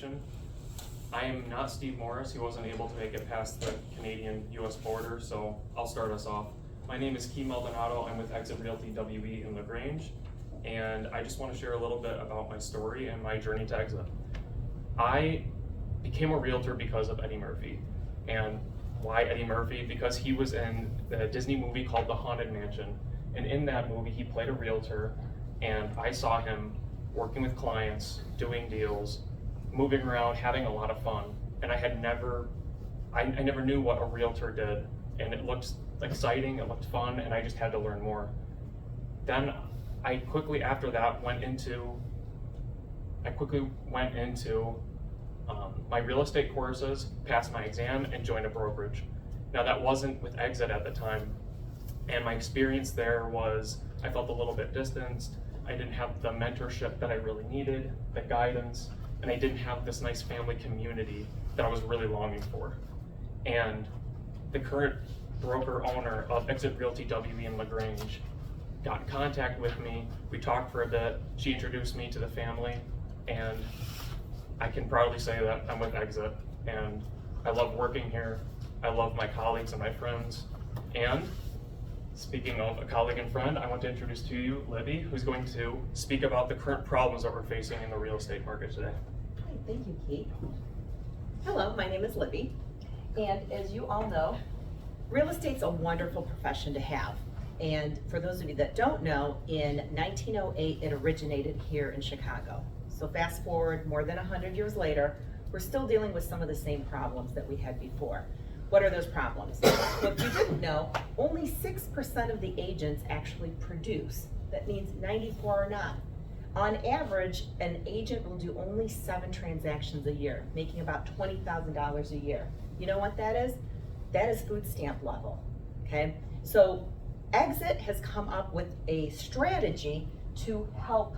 introduction. I am not Steve Morris. He wasn't able to make it past the Canadian-US border, so I'll start us off. My name is Key Maldonado. I'm with Exit Realty WE in LaGrange, and I just want to share a little bit about my story and my journey to Exit. I became a realtor because of Eddie Murphy. And why Eddie Murphy? Because he was in the Disney movie called The Haunted Mansion. And in that movie, he played a realtor, and I saw him working with clients, doing deals, moving around, having a lot of fun. And I never knew what a realtor did. And it looked exciting, it looked fun, and I just had to learn more. Then I quickly, after that, went into my real estate courses, passed my exam, and joined a brokerage. Now that wasn't with Exit at the time, and my experience there was, I felt a little bit distanced. I didn't have the mentorship that I really needed, the guidance, and I didn't have this nice family community that I was really longing for. And the current broker owner of Exit Realty WE in LaGrange got in contact with me. We talked for a bit. She introduced me to the family, and I can proudly say that I'm with Exit, and I love working here. I love my colleagues and my friends. And speaking of a colleague and friend, I want to introduce to you Libby, who's going to speak about the current problems that we're facing in the real estate market today. Hi, thank you, Kate. Hello, my name is Libby, and as you all know, real estate's a wonderful profession to have. And for those of you that don't know, in 1908, it originated here in Chicago. So fast forward more than 100 years later, we're still dealing with some of the same problems that we had before. What are those problems? Well, if you didn't know, only 6% of the agents actually produce. That means 94 are not. On average, an agent will do only 7 transactions a year, making about $20,000 a year. You know what that is? That is food stamp level, okay? So Exit has come up with a strategy to help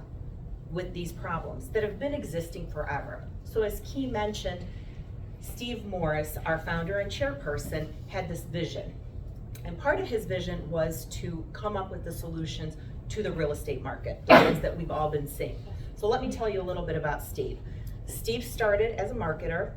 with these problems that have been existing forever. So as Key mentioned, Steve Morris, our founder and chairperson, had this vision. And part of his vision was to come up with the solutions to the real estate market, the ones that we've all been seeing. So let me tell you a little bit about Steve. Steve started as a marketer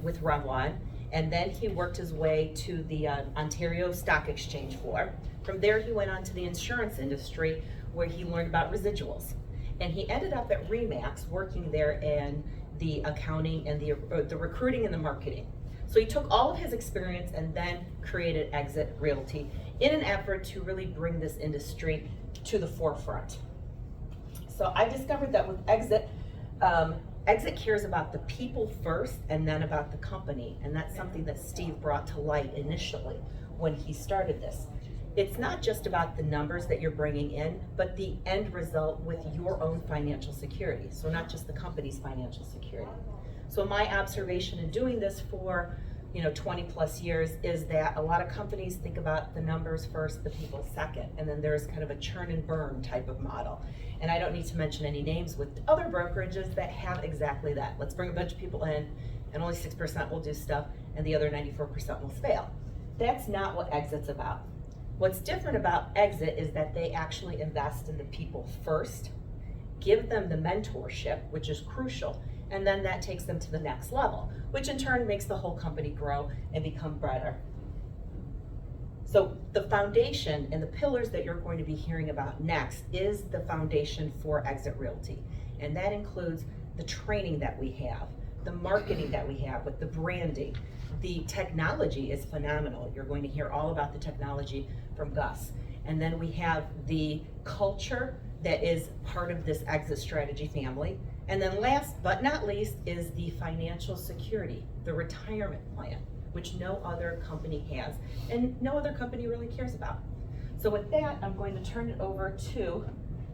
with Revlon, and then he worked his way to the Ontario Stock Exchange floor. From there, he went on to the insurance industry, where he learned about residuals. And he ended up at RE/MAX working there in the accounting and the recruiting and the marketing. So he took all of his experience and then created Exit Realty in an effort to really bring this industry to the forefront. So I discovered that with Exit, Exit cares about the people first and then about the company. And that's something that Steve brought to light initially when he started this. It's not just about the numbers that you're bringing in, but the end result with your own financial security. So not just the company's financial security. So my observation in doing this for 20 plus years is that a lot of companies think about the numbers first, the people second, and then there's kind of a churn and burn type of model. And I don't need to mention any names with other brokerages that have exactly that. Let's bring a bunch of people in, and only 6% will do stuff, and the other 94% will fail. That's not what Exit's about. What's different about Exit is that they actually invest in the people first, give them the mentorship, which is crucial, and then that takes them to the next level, which in turn makes the whole company grow and become better. So the foundation and the pillars that you're going to be hearing about next is the foundation for Exit Realty. And that includes the training that we have, the marketing that we have with the branding. The technology is phenomenal. You're going to hear all about the technology from Gus. And then we have the culture that is part of this Exit strategy family. And then last but not least is the financial security, the retirement plan, which no other company has and no other company really cares about. So with that, I'm going to turn it over to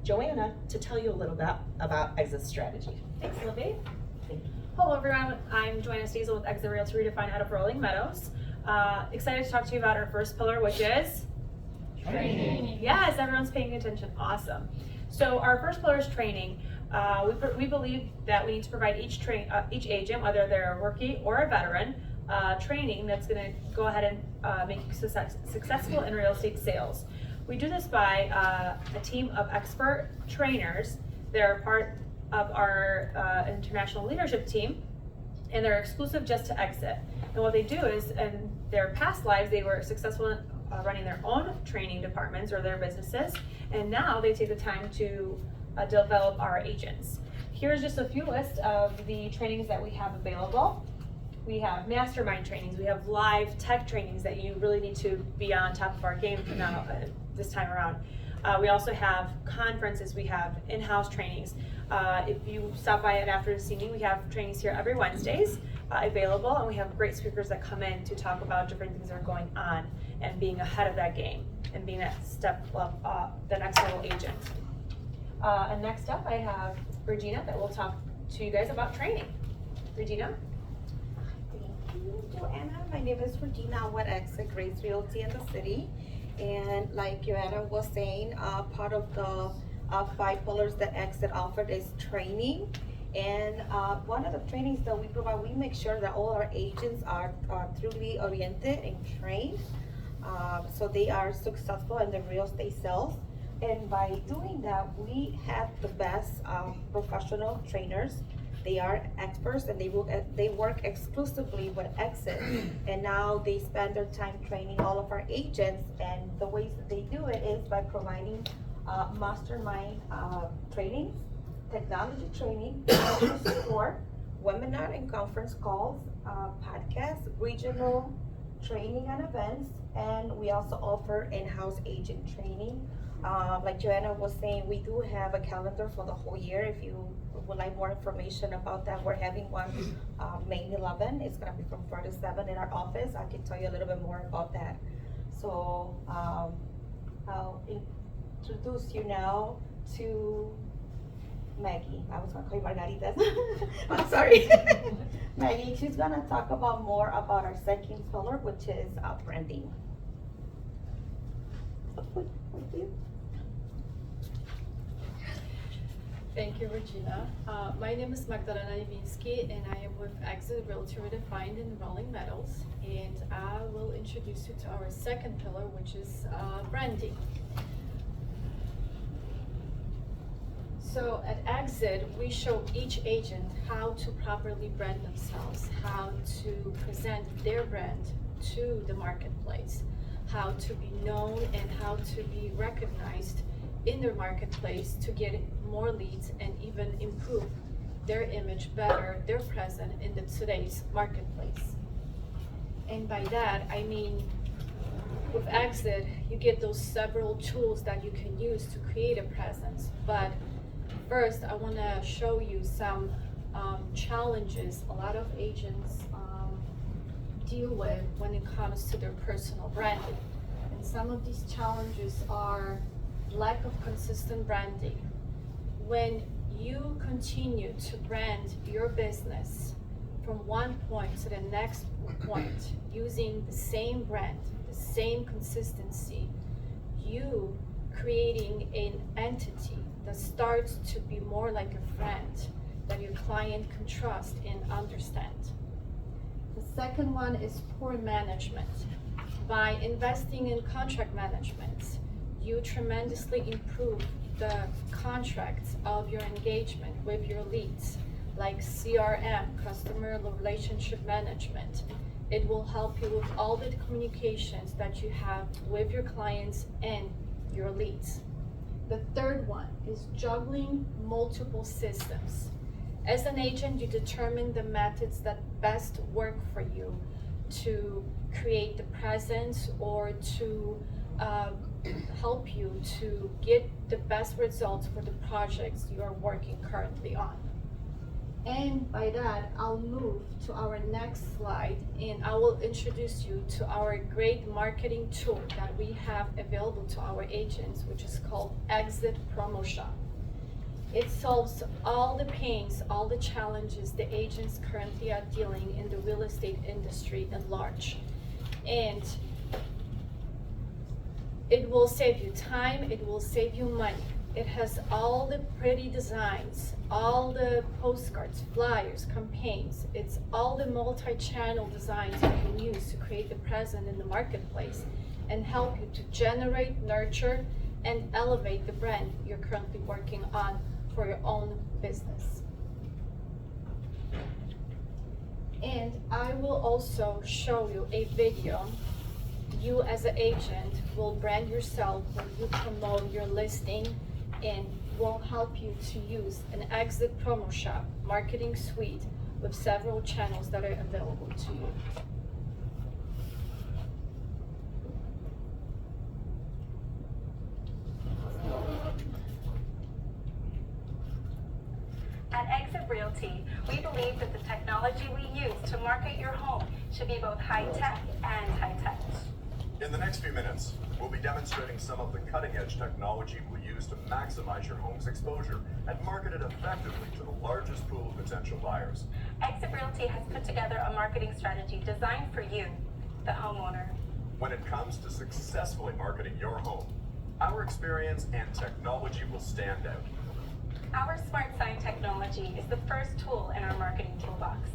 Joanna to tell you a little bit about Exit strategy. Thanks, Libby. Thank you. Hello, everyone. I'm Joanna Stiesel with Exit Realty Redefined out of Rolling Meadows. Excited to talk to you about our first pillar, which is training. Yes, everyone's paying attention. Awesome. So our first pillar is training. We believe that we need to provide each agent, whether they're a rookie or a veteran, training that's going to go ahead and make you successful in real estate sales. We do this by a team of expert trainers. They're part of our international leadership team, and they're exclusive just to Exit. And what they do is, in their past lives, they were successful in running their own training departments or their businesses, and now they take the time to develop our agents. Here's just a few lists of the trainings that we have available. We have mastermind trainings, we have live tech trainings that you really need to be on top of our game now this time around. We also have conferences, we have in-house trainings. If you stop by it after this evening, we have trainings here every Wednesdays available, and we have great speakers that come in to talk about different things that are going on and being ahead of that game and being that step up, the next level agent. And next up, I have Regina that will talk to you guys about training. Regina? Thank you, Joanna. My name is Regina with Exit Grace Realty in the city. And like Joanna was saying, part of the 5 pillars that Exit offered is training. And one of the trainings that we provide, we make sure that all our agents are truly oriented and trained, so they are successful in the real estate sales. And by doing that, we have the best professional trainers. They are experts, and they work exclusively with Exit. And now they spend their time training all of our agents. And the ways that they do it is by providing mastermind trainings, technology training, customer support, webinar and conference calls, podcasts, regional training and events, and we also offer in-house agent training. Like Joanna was saying, we do have a calendar for the whole year. If you would like more information about that, we're having one May 11. It's gonna be from 4 to 7 in our office. I can tell you a little bit more about that. So I'll introduce you now to Maggie. I was gonna call you Margarita. I'm sorry. Maggie, she's gonna talk about more about our second pillar, which is branding. Thank you, Regina. My name is Magdalena Iwinski, and I am with Exit Realty Redefined in Rolling Meadows. And I will introduce you to our second pillar, which is branding. So at Exit, we show each agent how to properly brand themselves, how to present their brand to the marketplace, how to be known and how to be recognized in their marketplace to get more leads and even improve their image better, their presence in today's marketplace. And by that, I mean, with Exit, you get those several tools that you can use to create a presence. But first, I want to show you some challenges a lot of agents deal with when it comes to their personal branding. And some of these challenges are lack of consistent branding. When you continue to brand your business from one point to the next point using the same brand, the same consistency, you creating an entity that starts to be more like a friend that your client can trust and understand. The second one is poor management. By investing in contract management, you tremendously improve the contracts of your engagement with your leads, like CRM, customer relationship management. It will help you with all the communications that you have with your clients and your leads. The third one is juggling multiple systems. As an agent, you determine the methods that best work for you to create the presence or to help you to get the best results for the projects you are working currently on. And by that, I'll move to our next slide and I will introduce you to our great marketing tool that we have available to our agents, which is called Exit Promotion. It solves all the pains, all the challenges the agents currently are dealing in the real estate industry at large. And it will save you time, it will save you money. It has all the pretty designs, all the postcards, flyers, campaigns. It's all the multi-channel designs you can use to create the presence in the marketplace and help you to generate, nurture, and elevate the brand you're currently working on for your own business. And I will also show you a video. You as an agent will brand yourself when you promote your listing, and will help you to use an Exit Promo Shop marketing suite with several channels that are available to you. At Exit Realty, we believe that the technology we use to market your home should be both high-tech and high-touch. In the next few minutes, we'll be demonstrating some of the cutting-edge technology we'll use to maximize your home's exposure and market it effectively to the largest pool of potential buyers. Exit Realty has put together a marketing strategy designed for you, the homeowner. When it comes to successfully marketing your home, our experience and technology will stand out. Our Smart Sign technology is the first tool in our marketing toolbox.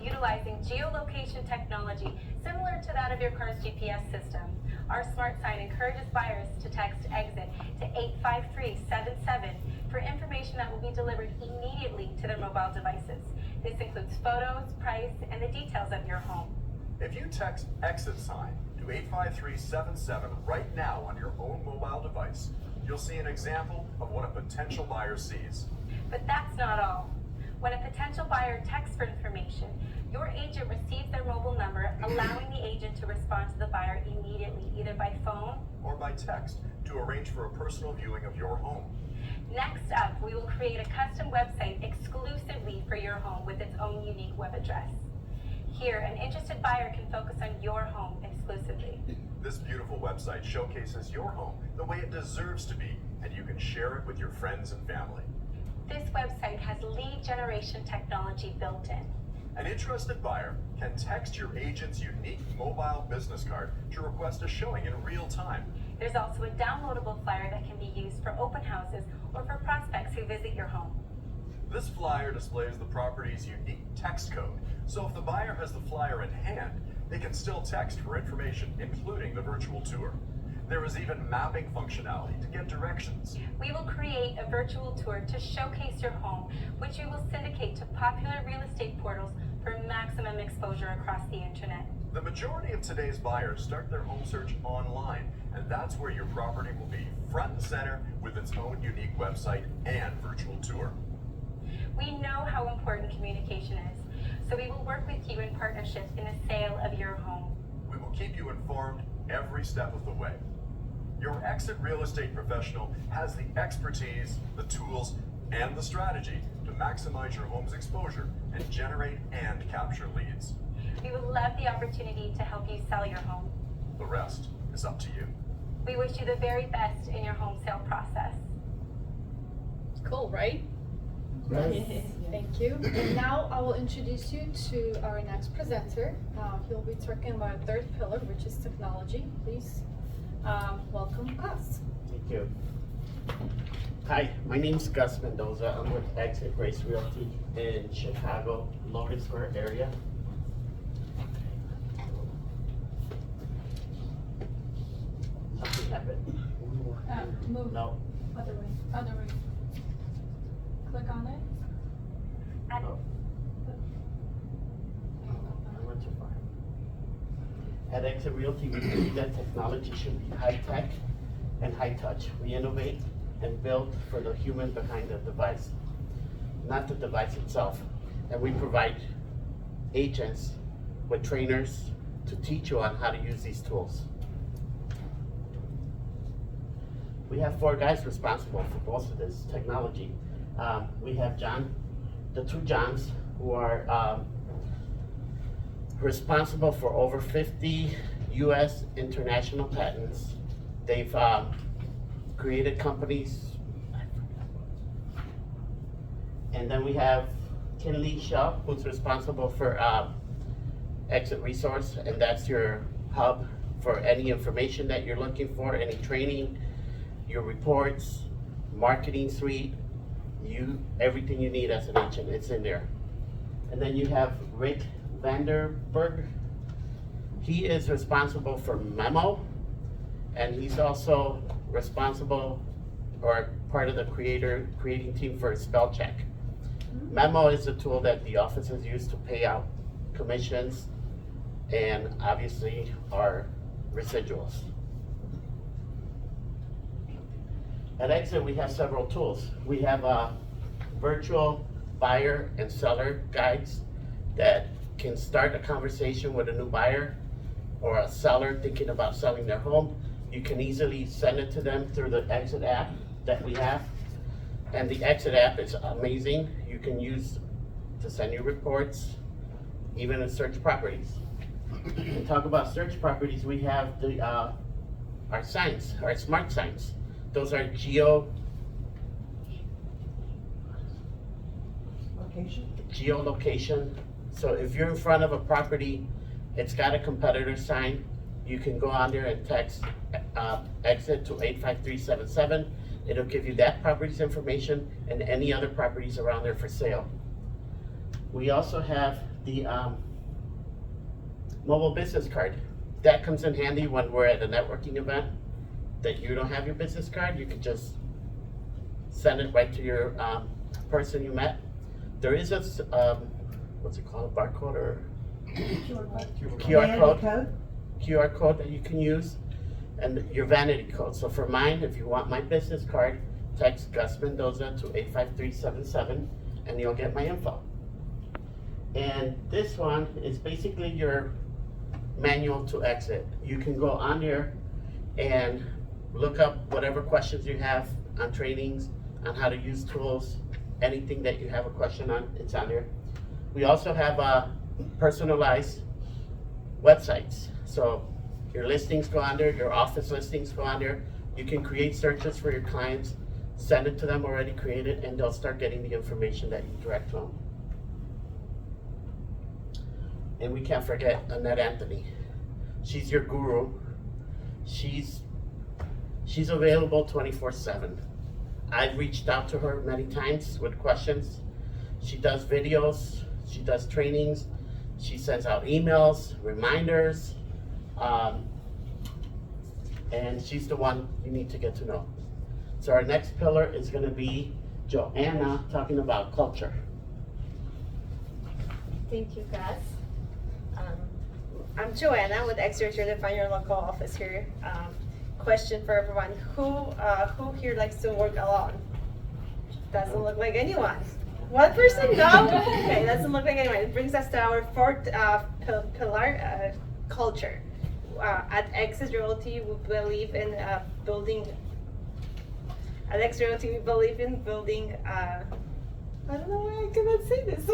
Utilizing geolocation technology similar to that of your car's GPS system, our Smart Sign encourages buyers to text EXIT to 85377 for information that will be delivered immediately to their mobile devices. This includes photos, price, and the details of your home. If you text EXIT sign to 85377 right now on your own mobile device, you'll see an example of what a potential buyer sees. But that's not all. When a potential buyer texts for information, your agent receives their mobile number, allowing the agent to respond to the buyer immediately, either by phone or by text to arrange for a personal viewing of your home. Next up, we will create a custom website exclusively for your home with its own unique web address. Here, an interested buyer can focus on your home exclusively. This beautiful website showcases your home the way it deserves to be, and you can share it with your friends and family. This website has lead generation technology built in. An interested buyer can text your agent's unique mobile business card to request a showing in real time. There's also a downloadable flyer that can be used for open houses or for prospects who visit your home. This flyer displays the property's unique text code, so if the buyer has the flyer in hand, they can still text for information, including the virtual tour. There is even mapping functionality to get directions. We will create a virtual tour to showcase your home, which we will syndicate to popular real estate portals for maximum exposure across the internet. The majority of today's buyers start their home search online, and that's where your property will be front and center with its own unique website and virtual tour. We know how important communication is, so we will work with you in partnership in the sale of your home. We will keep you informed every step of the way. Your Exit real estate professional has the expertise, the tools, and the strategy to maximize your home's exposure and generate and capture leads. We would love the opportunity to help you sell your home. The rest is up to you. We wish you the very best in your home sale process. Cool, right? Thank you. And now I will introduce you to our next presenter. He'll be talking about our third pillar, which is technology. Please welcome Gus. Thank you. Hi, my name is Gus Mendoza. I'm with Exit Grace Realty in Chicago, Logan Square area. Something happened. Move. No. Other way. Other way. Click on it. Oh. I went too far. At Exit Realty, we believe that technology should be high-tech and high-touch. We innovate and build for the human behind the device, not the device itself. And we provide agents with trainers to teach you on how to use these tools. We have 4 guys responsible for most of this technology. We have John, the 2 Johns, who are responsible for over 50 US international patents. They've created companies. And then we have Kinley Shaw, who's responsible for Exit Resource, and that's your hub for any information that you're looking for, any training, your reports, marketing suite, everything you need as an agent, it's in there. And then you have Rick Vanderberg. He is responsible for Memo, and he's also responsible or part of the creating team for spell check. Memo is a tool that the offices use to pay out commissions and obviously our residuals. At Exit, we have several tools. We have virtual buyer and seller guides that can start a conversation with a new buyer or a seller thinking about selling their home. You can easily send it to them through the Exit app that we have. And the Exit app is amazing. You can use to send your reports, even in search properties. And talk about search properties, we have the our signs, our smart signs. Those are geolocation. So if you're in front of a property, it's got a competitor sign, you can go on there and text Exit to 85377. It'll give you that property's information and any other properties around there for sale. We also have the mobile business card. That comes in handy when we're at a networking event that you don't have your business card. You can just send it right to your person you met. There is a, what's it called, a barcode or? QR code that you can use, and your vanity code. So for mine, if you want my business card, text Gus Mendoza to 85377 and you'll get my info. And this one is basically your manual to Exit. You can go on there and look up whatever questions you have on trainings, on how to use tools, anything that you have a question on, it's on there. We also have personalized websites. So your listings go on there, your office listings go on there. You can create searches for your clients, send it to them already created, and they'll start getting the information that you direct to them. And we can't forget Annette Anthony. She's your guru. She's available 24/7. I've reached out to her many times with questions. She does videos, she does trainings, she sends out emails, reminders, and she's the one you need to get to know. So our next pillar is gonna be Joanna talking about culture. Thank you, Gus. I'm Joanna with Exeter Redefined Your Local Office here. Question for everyone: who here likes to work alone? Doesn't look like anyone. One person? No? Okay, doesn't look like anyone. It brings us to our fourth pillar, culture. At Exit Realty, we believe in building. At Exit Realty, we believe in building. I don't know why I cannot say this.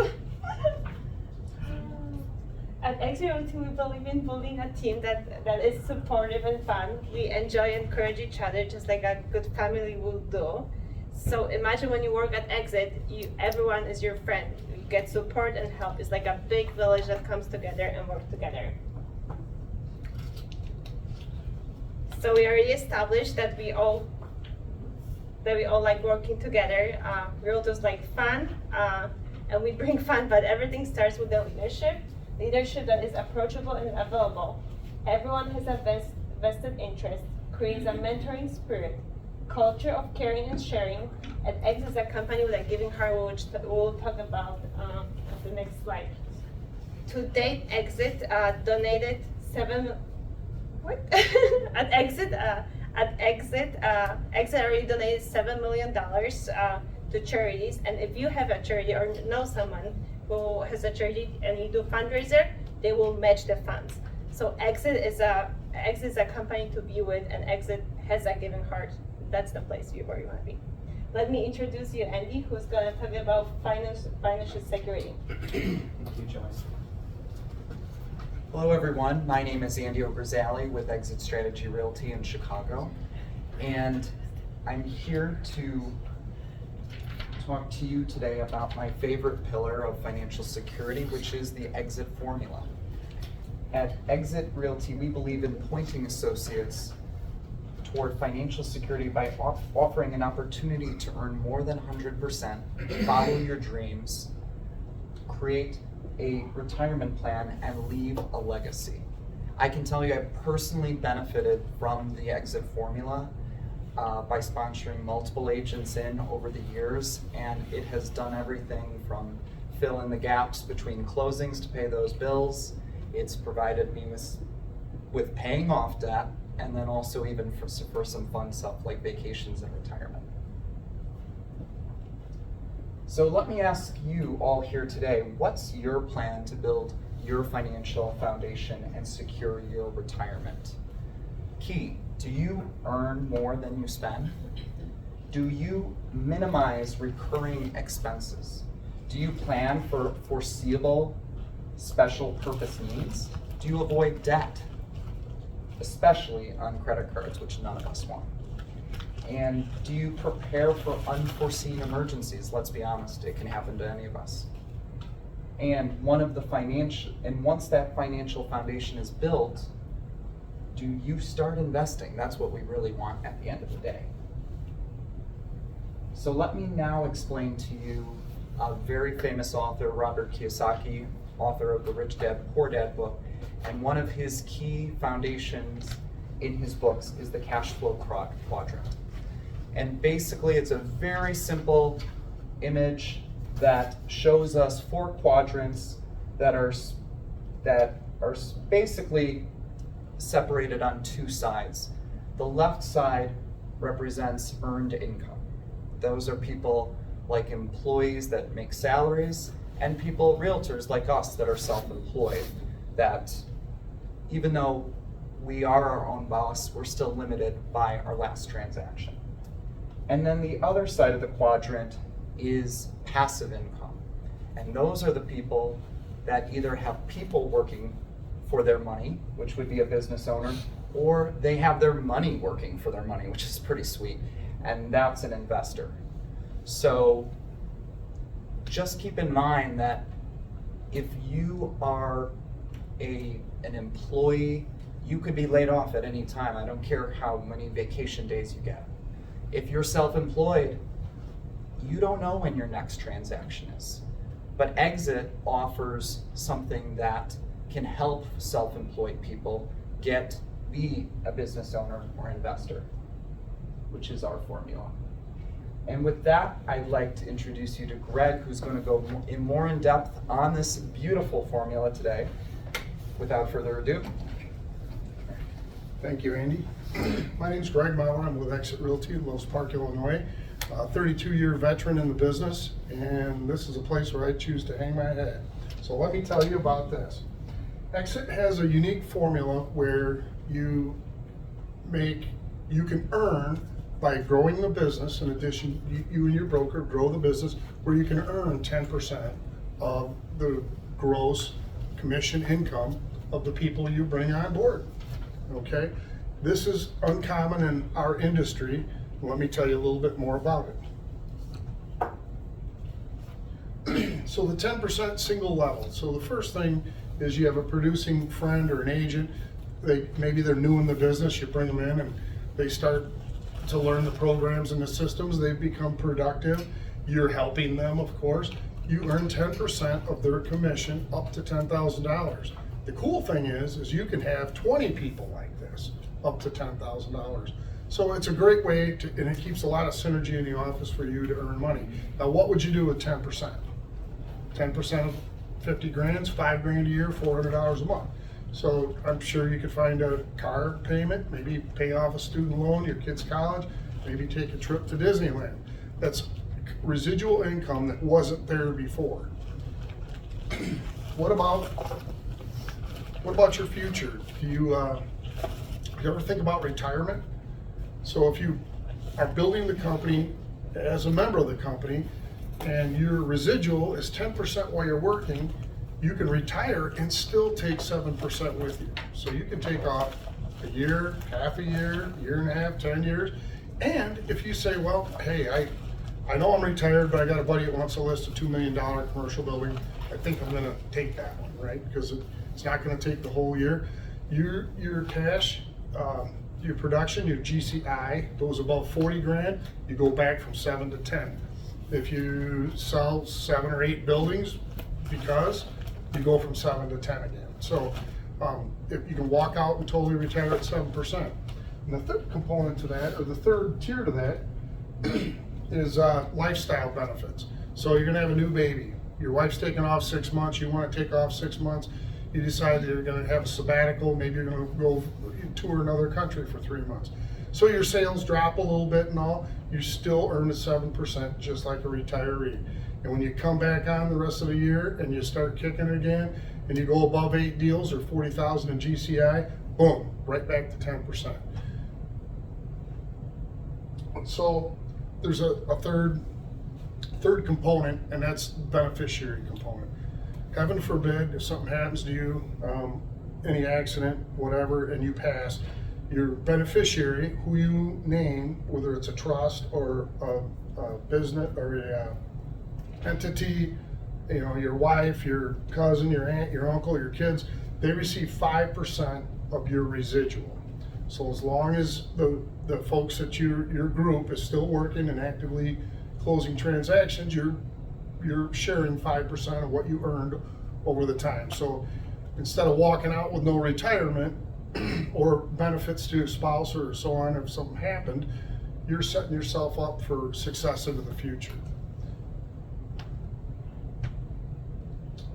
At Exit Realty, we believe in building a team that is supportive and fun. We enjoy and encourage each other just like a good family would do. So imagine when you work at Exit, everyone is your friend. You get support and help. It's like a big village that comes together and works together. So we already established that we all like working together. Realtors like fun, and we bring fun, but everything starts with the leadership. Leadership that is approachable and available. Everyone has a vested interest, creates a mentoring spirit, culture of caring and sharing, and Exit is a company with a giving heart, which we'll talk about on the next slide. To date, Exit donated Exit already donated $7 million to charities, and if you have a charity or know someone who has a charity and you do fundraiser, they will match the funds. So Exit is a company to be with, and Exit has a giving heart. That's the place where you want to be. Let me introduce you Andy, who's going to talk about financial security. Thank you, Joyce. Hello everyone, my name is Andy Oberzali with Exit Strategy Realty in Chicago, and I'm here to talk to you today about my favorite pillar of financial security, which is the Exit formula. At Exit Realty, we believe in pointing associates toward financial security by offering an opportunity to earn more than 100%, follow your dreams, create a retirement plan, and leave a legacy. I can tell you I personally benefited from the Exit formula. by sponsoring multiple agents in over the years, and it has done everything from fill in the gaps between closings to pay those bills. It's provided me with paying off debt, and then also even for some fun stuff like vacations and retirement. So let me ask you all here today, what's your plan to build your financial foundation and secure your retirement? Key, do you earn more than you spend? Do you minimize recurring expenses? Do you plan for foreseeable special purpose needs? Do you avoid debt, especially on credit cards, which none of us want? And do you prepare for unforeseen emergencies? Let's be honest, it can happen to any of us. And once that financial foundation is built, do you start investing? That's what we really want at the end of the day. So let me now explain to you a very famous author, Robert Kiyosaki, author of the Rich Dad, Poor Dad book, and one of his key foundations in his books is the cash flow quadrant. And basically it's a very simple image that shows us 4 quadrants that are basically separated on 2 sides. The left side represents earned income. Those are people like employees that make salaries, and people, realtors like us, that are self-employed, that even though we are our own boss, we're still limited by our last transaction. And then the other side of the quadrant is passive income. And those are the people that either have people working for their money, which would be a business owner, or they have their money working for their money, which is pretty sweet, and that's an investor. So just keep in mind that if you are an employee, you could be laid off at any time. I don't care how many vacation days you get. If you're self-employed, you don't know when your next transaction is. But Exit offers something that can help self-employed people be a business owner or investor, which is our formula. And with that, I'd like to introduce you to Greg, who's going to go more in depth on this beautiful formula today. Without further ado. Thank you, Andy. My name's Greg Mauer. I'm with Exit Realty in Wells Park, Illinois. 32-year veteran in the business, and this is a place where I choose to hang my head. So let me tell you about this. Exit has a unique formula where you can earn by growing the business. In addition, you and your broker grow the business, where you can earn 10% of the gross commission income of the people you bring on board. Okay, this is uncommon in our industry. Let me tell you a little bit more about it. So the 10% single level. So the first thing is you have a producing friend or an agent. Maybe they're new in the business. You bring them in and they start to learn the programs and the systems. They become productive. You're helping them, of course. You earn 10% of their commission up to $10,000. The cool thing is you can have 20 people like this, up to $10,000. So it's a great way to, and it keeps a lot of synergy in the office for you to earn money. Now, what would you do with 10%? 10% of 50 grand is $5 grand a year, $400 a month. So I'm sure you could find a car payment, maybe pay off a student loan, your kid's college, maybe take a trip to Disneyland. That's residual income that wasn't there before. What about your future? Do you ever think about retirement? So if you are building the company as a member of the company and your residual is 10% while you're working, you can retire and still take 7% with you. So you can take off a year, half a year, year and a half, 10 years. And if you say, well, hey, I know I'm retired, but I got a buddy that wants to list a $2 million commercial building, I think I'm gonna take that one, right? Because it's not gonna take the whole year. Your cash, your production, your GCI goes above 40 grand, you go back from 7 to 10. If you sell 7 or 8 buildings, because you go from 7 to 10 again. So if you can walk out and totally retire at 7%. And the third component to that, or the third tier to that, is lifestyle benefits. So you're gonna have a new baby. Your wife's taking off 6 months, you wanna take off 6 months, you decide that you're gonna have a sabbatical, maybe you're gonna go tour another country for 3 months. So your sales drop a little bit and all, you still earn a 7% just like a retiree. And when you come back on the rest of the year and you start kicking again, and you go above 8 deals or 40,000 in GCI, boom, right back to 10%. So there's a third component, and that's the beneficiary component. Heaven forbid, if something happens to you, any accident, whatever, and you pass, your beneficiary, who you name, whether it's a trust or a business or a entity, you know, your wife, your cousin, your aunt, your uncle, your kids, they receive 5% of your residual. So as long as the folks at your group is still working and actively closing transactions, you're sharing 5% of what you earned over the time. So instead of walking out with no retirement or benefits to a spouse or so on, if something happened, you're setting yourself up for success into the future.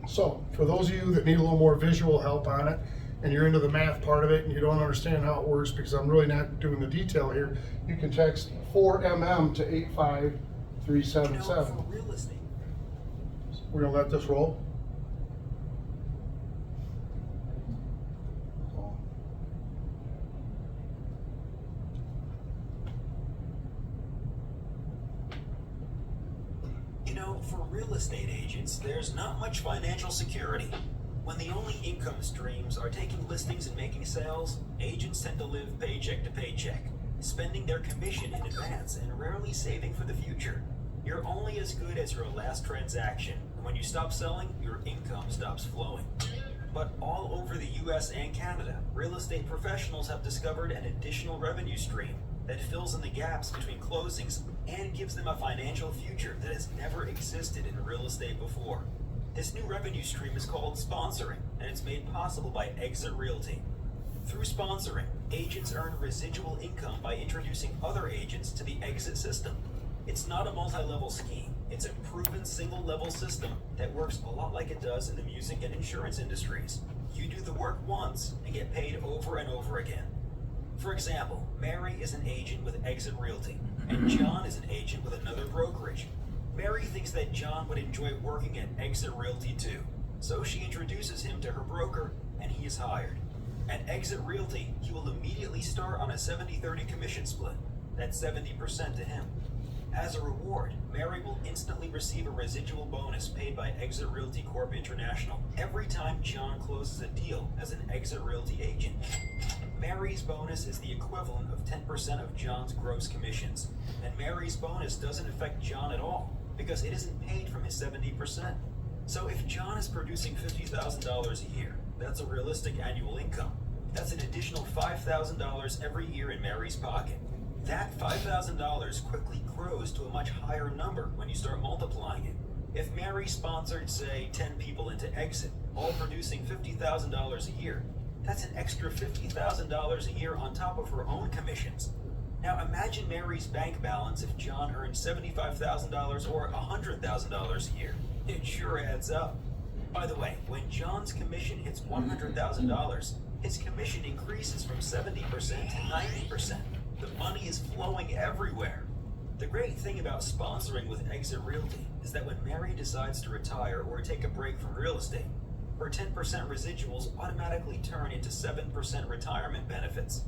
So for those of you that need a little more visual help on it, and you're into the math part of it and you don't understand how it works, because I'm really not doing the detail here, you can text 4MM to 85377. For real estate. We're gonna let this roll. You know, for real estate agents, there's not much financial security. When the only income streams are taking listings and making sales, agents tend to live paycheck to paycheck, spending their commission in advance and rarely saving for the future. You're only as good as your last transaction, and when you stop selling, your income stops flowing. But all over the US and Canada, real estate professionals have discovered an additional revenue stream that fills in the gaps between closings and gives them a financial future that has never existed in real estate before. This new revenue stream is called sponsoring, and it's made possible by Exit Realty. Through sponsoring, agents earn residual income by introducing other agents to the Exit system. It's not a multi-level scheme. It's a proven single-level system that works a lot like it does in the music and insurance industries. You do the work once and get paid over and over again. For example, Mary is an agent with Exit Realty, and John is an agent with another brokerage. Mary thinks that John would enjoy working at Exit Realty too, so she introduces him to her broker, and he is hired. At Exit Realty, he will immediately start on a 70-30 commission split. That's 70% to him. As a reward, Mary will instantly receive a residual bonus paid by Exit Realty Corp International every time John closes a deal as an Exit Realty agent. Mary's bonus is the equivalent of 10% of John's gross commissions, and Mary's bonus doesn't affect John at all because it isn't paid from his 70%. So if John is producing $50,000 a year, that's a realistic annual income. That's an additional $5,000 every year in Mary's pocket. That $5,000 quickly grows to a much higher number when you start multiplying it. If Mary sponsored, say, 10 people into Exit, all producing $50,000 a year, that's an extra $50,000 a year on top of her own commissions. Now imagine Mary's bank balance if John earned $75,000 or $100,000 a year. It sure adds up. By the way, when John's commission hits $100,000, his commission increases from 70% to 90%. The money is flowing everywhere. The great thing about sponsoring with Exit Realty is that when Mary decides to retire or take a break from real estate, her 10% residuals automatically turn into 7% retirement benefits.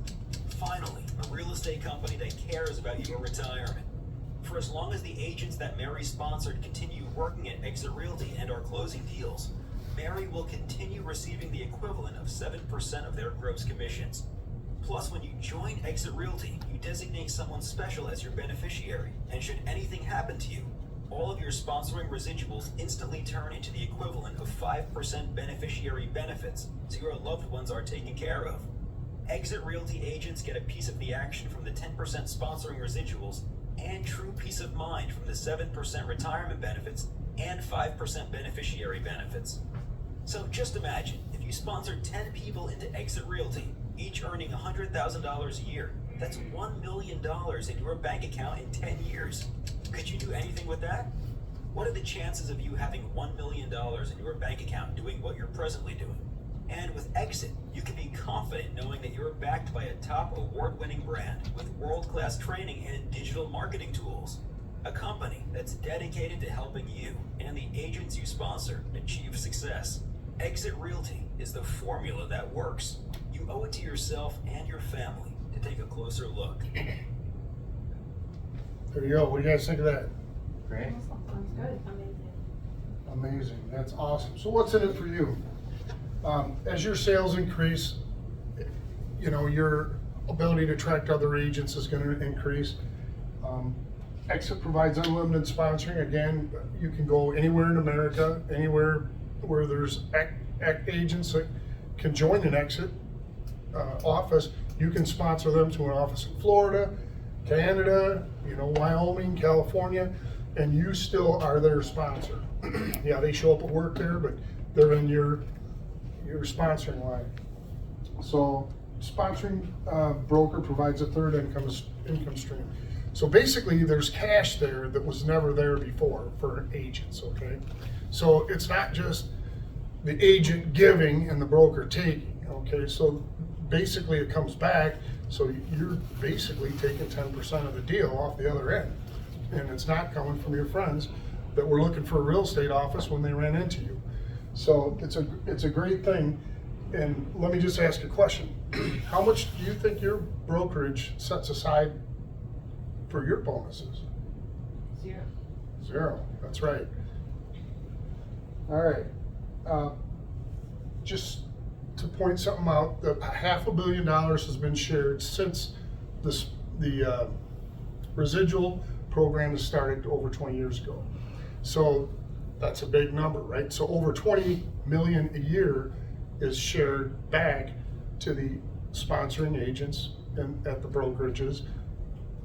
Finally, a real estate company that cares about your retirement. For as long as the agents that Mary sponsored continue working at Exit Realty and are closing deals, Mary will continue receiving the equivalent of 7% of their gross commissions. Plus, when you join Exit Realty, you designate someone special as your beneficiary, and should anything happen to you, all of your sponsoring residuals instantly turn into the equivalent of 5% beneficiary benefits, so your loved ones are taken care of. Exit Realty agents get a piece of the action from the 10% sponsoring residuals and true peace of mind from the 7% retirement benefits and 5% beneficiary benefits. So just imagine, if you sponsored 10 people into Exit Realty, each earning $100,000 a year, That's $1 million in your bank account in 10 years. Could you do anything with that? What are the chances of you having $1 million in your bank account doing what you're presently doing? And with Exit, you can be confident knowing that you're backed by a top award-winning brand with world-class training and digital marketing tools. A company that's dedicated to helping you and the agents you sponsor achieve success. Exit Realty is the formula that works. You owe it to yourself and your family to take a closer look. There you go. What do you guys think of that? Great. Sounds good. Amazing. Amazing. That's awesome. So what's in it for you? As your sales increase, you know, your ability to attract other agents is going to increase. Exit provides unlimited sponsoring. Again, you can go anywhere in America, anywhere where there's agents that can join an Exit office. You can sponsor them to an office in Florida, Canada, you know, Wyoming, California, and you still are their sponsor. Yeah, they show up at work there, but they're in your sponsoring line. So sponsoring broker provides a third income stream. So basically there's cash there that was never there before for agents, okay? So it's not just the agent giving and the broker taking, okay? So basically it comes back, so you're basically taking 10% of the deal off the other end. And it's not coming from your friends that were looking for a real estate office when they ran into you. So it's a great thing. And let me just ask a question. How much do you think your brokerage sets aside for your bonuses? Zero. That's right. All right. Just to point something out, the $500 million has been shared since the residual program has started over 20 years ago. So that's a big number, right? So over 20 million a year is shared back to the sponsoring agents and at the brokerages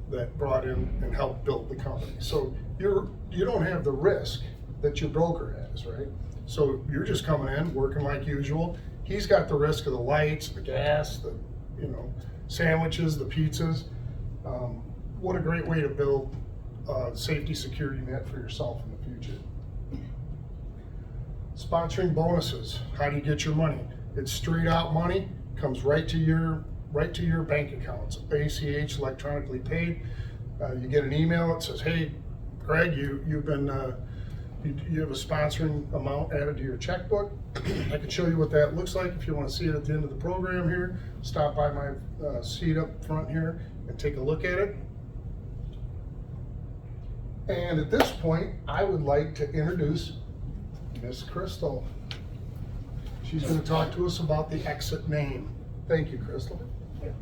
that brought in and helped build the company. So you don't have the risk that your broker has, right? So you're just coming in, working like usual. He's got the risk of the lights, the gas, the sandwiches, the pizzas. What a great way to build a safety security net for yourself in the future. Sponsoring bonuses. How do you get your money? It's straight out money, comes right to your bank accounts. ACH, electronically paid. You get an email that says, "Hey, Greg, you have a sponsoring amount added to your checkbook." I can show you what that looks like if you want to see it at the end of the program here. Stop by my seat up front here and take a look at it. And at this point, I would like to introduce Miss Crystal. She's going to talk to us about the Exit name. Thank you, Crystal. Thank you.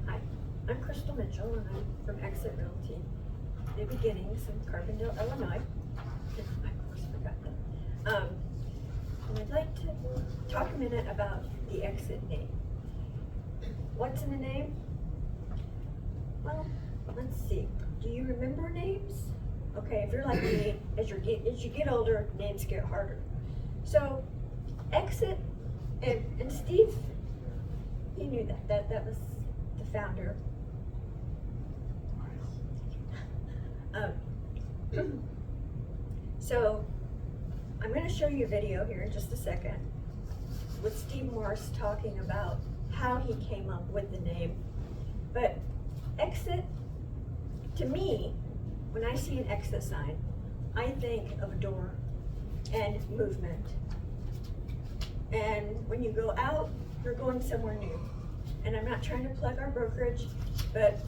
Hi, I'm Crystal Mitchell, and I'm from Exit Realty. New Beginnings in Carbondale, Illinois. I of course forgot that. And I'd like to talk a minute about the Exit name. What's in the name? Well, let's see. Do you remember names? Okay, if you're like me, as you get older, names get harder. So, Exit, and Steve, he knew that was the founder. So, I'm going to show you a video here in just a second with Steve Morse talking about how he came up with the name. But Exit, to me, when I see an exit sign, I think of a door and movement. And when you go out, you're going somewhere new. And I'm not trying to plug our brokerage, but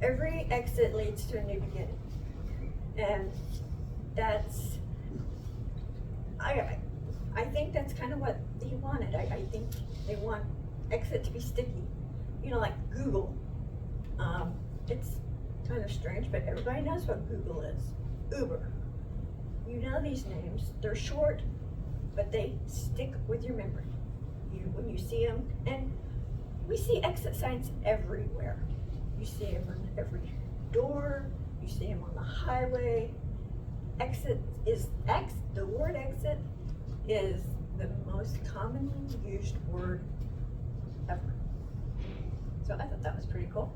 every exit leads to a new beginning. And that's, I think that's kind of what he wanted. I think they want Exit to be sticky. You know, like Google. It's kind of strange, but everybody knows what Google is. Uber. You know these names. They're short, but they stick with your memory. When you see them, and we see exit signs everywhere. You see them on every door. You see them on the highway. The word exit is the most commonly used word ever. So I thought that was pretty cool.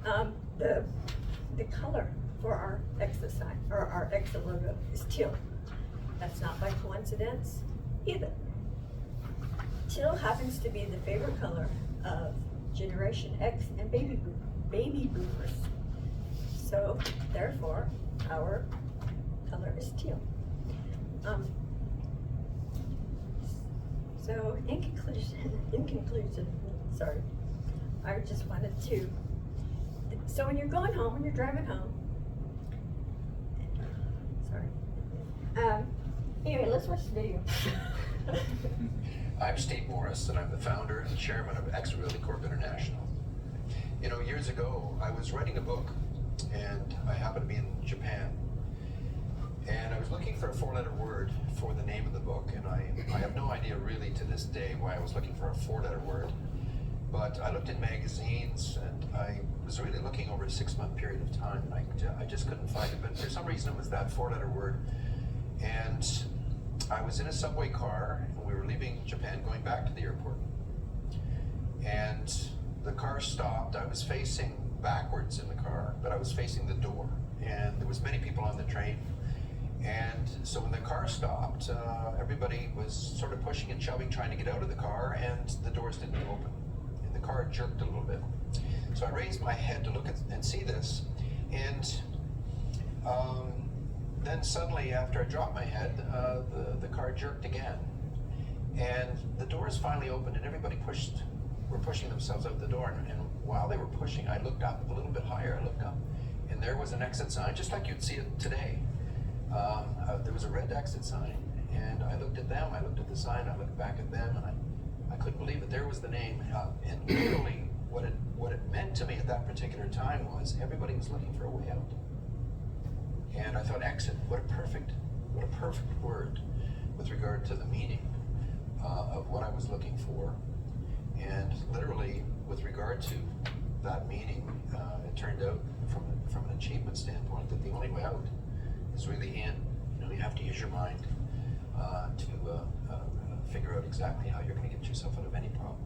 The color for our exit sign, or our exit logo, is teal. That's not by coincidence either. Teal happens to be the favorite color of Generation X and baby boomers. So therefore, our color is teal. So in conclusion, sorry, I just wanted to, so when you're going home, when you're driving home, sorry. Anyway, let's watch the video. I'm Steve Morris, and I'm the founder and chairman of Exit Realty Corp International. You know, years ago, I was writing a book, and I happened to be in Japan. And I was looking for a four-letter word for the name of the book, and I have no idea really to this day why I was looking for a four-letter word. But I looked in magazines, and I was really looking over a 6-month period of time, and I just couldn't find it. But for some reason, it was that four-letter word. And I was in a subway car, and we were leaving Japan, going back to the airport. And the car stopped. I was facing backwards in the car, but I was facing the door. And there was many people on the train. And so when the car stopped, everybody was sort of pushing and shoving, trying to get out of the car, and the doors didn't open. And the car jerked a little bit. So I raised my head to look at and see this. And then suddenly, after I dropped my head, the car jerked again. And the doors finally opened, and everybody were pushing themselves out the door. And while they were pushing, I looked up a little bit higher. I looked up, and there was an exit sign, just like you'd see it today. There was a red exit sign, and I looked at them, I looked at the sign, I looked back at them, and I couldn't believe it. There was the name. And literally, what it meant to me at that particular time was everybody was looking for a way out. And I thought, exit, what a perfect word with regard to the meaning of what I was looking for. And literally, with regard to that meaning, it turned out from an achievement standpoint that the only way out is really in. You know, you have to use your mind to figure out exactly how you're going to get yourself out of any problem.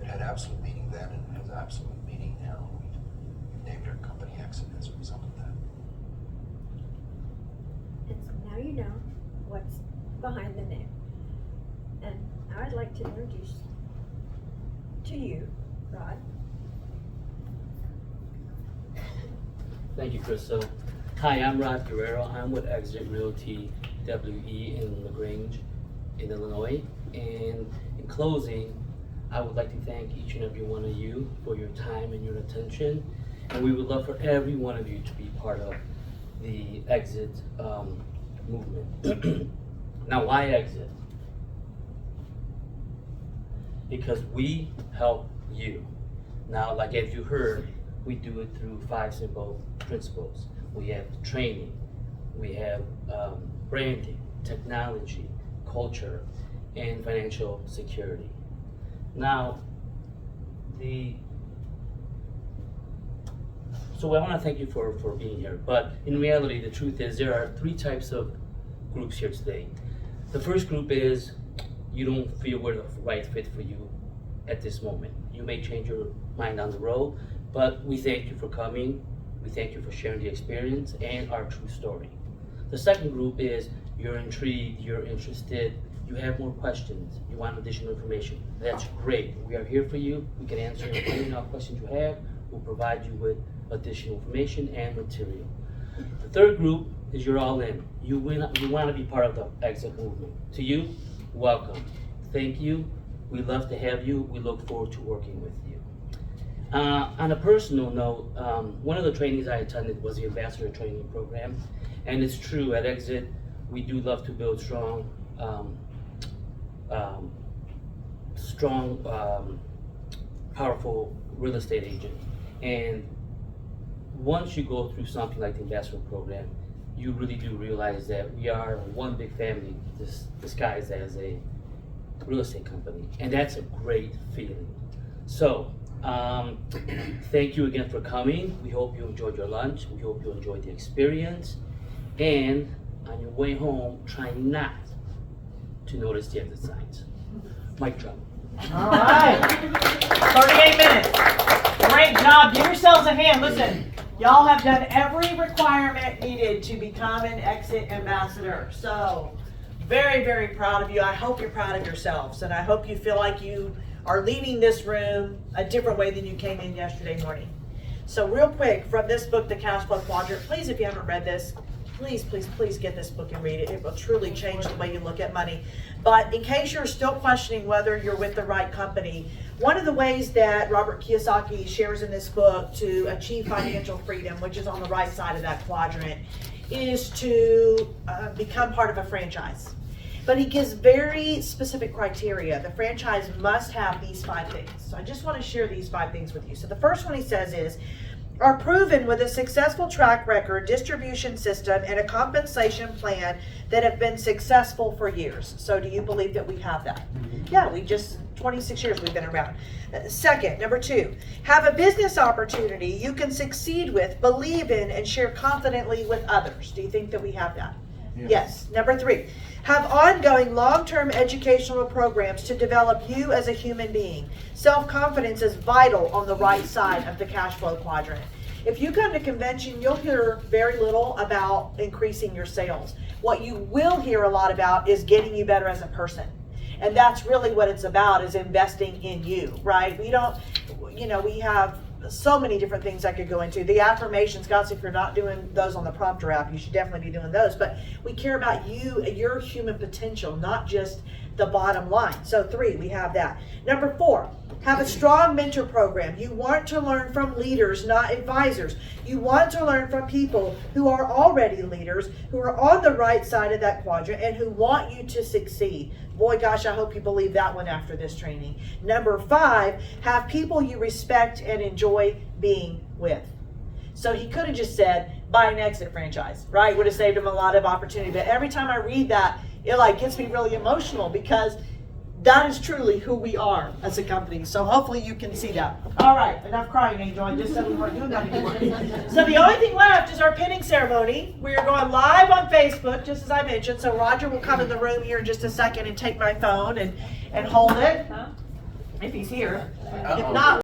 It had absolute meaning then, and it has absolute meaning now. We've named our company Exit as a result of that. And so now you know what's behind the name. And now I'd like to introduce to you, Rod. Thank you, Crystal. Hi, I'm Rod Guerrero. I'm with Exit Realty WE in LaGrange, in Illinois. And in closing, I would like to thank each and every one of you for your time and your attention. And we would love for every one of you to be part of the Exit movement. Now, why Exit? Because we help you. Now, like as you heard, we do it through 5 simple principles. We have training, we have branding, technology, culture, and financial security. Now, so I want to thank you for being here, but in reality, the truth is there are 3 types of groups here today. The first group is you don't feel we're the right fit for you at this moment. You may change your mind down the road, but we thank you for coming. We thank you for sharing the experience and our true story. The second group is you're intrigued, you're interested, you have more questions, you want additional information. That's great. We are here for you. We can answer any questions you have. We'll provide you with additional information and material. The third group is you're all in. You want to be part of the Exit movement. To you, welcome. Thank you. We love to have you. We look forward to working with you. On a personal note, one of the trainings I attended was the Ambassador Training Program. And it's true, at Exit, we do love to build strong, powerful real estate agents. And once you go through something like the Ambassador Program, you really do realize that we are one big family disguised as a real estate company. And that's a great feeling. So, thank you again for coming. We hope you enjoyed your lunch. We hope you enjoyed the experience. And on your way home, try not to notice the exit signs. Mic drop. All right. 38 minutes. Great job. Give yourselves a hand. Listen, y'all have done every requirement needed to become an Exit Ambassador. So, very, very proud of you. I hope you're proud of yourselves, and I hope you feel like you are leaving this room a different way than you came in yesterday morning. So real quick, from this book, The Cash Flow Quadrant, please, if you haven't read this, please, please, please get this book and read it. It will truly change the way you look at money. But in case you're still questioning whether you're with the right company, one of the ways that Robert Kiyosaki shares in this book to achieve financial freedom, which is on the right side of that quadrant, is to become part of a franchise. But he gives very specific criteria. The franchise must have these 5 things. So I just want to share these 5 things with you. So the first one he says is, are proven with a successful track record, distribution system, and a compensation plan that have been successful for years. So do you believe that we have that? Yeah, 26 years we've been around. Second, number 2, have a business opportunity you can succeed with, believe in, and share confidently with others. Do you think that we have that? Yes. Number 3, have ongoing long-term educational programs to develop you as a human being. Self-confidence is vital on the right side of the cash flow quadrant. If you come to convention, you'll hear very little about increasing your sales. What you will hear a lot about is getting you better as a person. And that's really what it's about, is investing in you, right? We don't, we have so many different things I could go into. The affirmations, guys, if you're not doing those on the prompter app, you should definitely be doing those. But we care about you, your human potential, not just the bottom line. So 3, we have that. Number 4, have a strong mentor program. You want to learn from leaders, not advisors. You want to learn from people who are already leaders, who are on the right side of that quadrant, and who want you to succeed. Boy, gosh, I hope you believe that one after this training. Number 5, have people you respect and enjoy being with. So he could have just said, buy an Exit franchise, right? Would have saved him a lot of opportunity. But every time I read that, it gets me really emotional, because that is truly who we are as a company. So hopefully you can see that. All right, enough crying, Angel. I just said we weren't doing that anymore. So the only thing left is our pinning ceremony. We are going live on Facebook, just as I mentioned. So Roger will come in the room here in just a second and take my phone and hold it, if he's here. If not,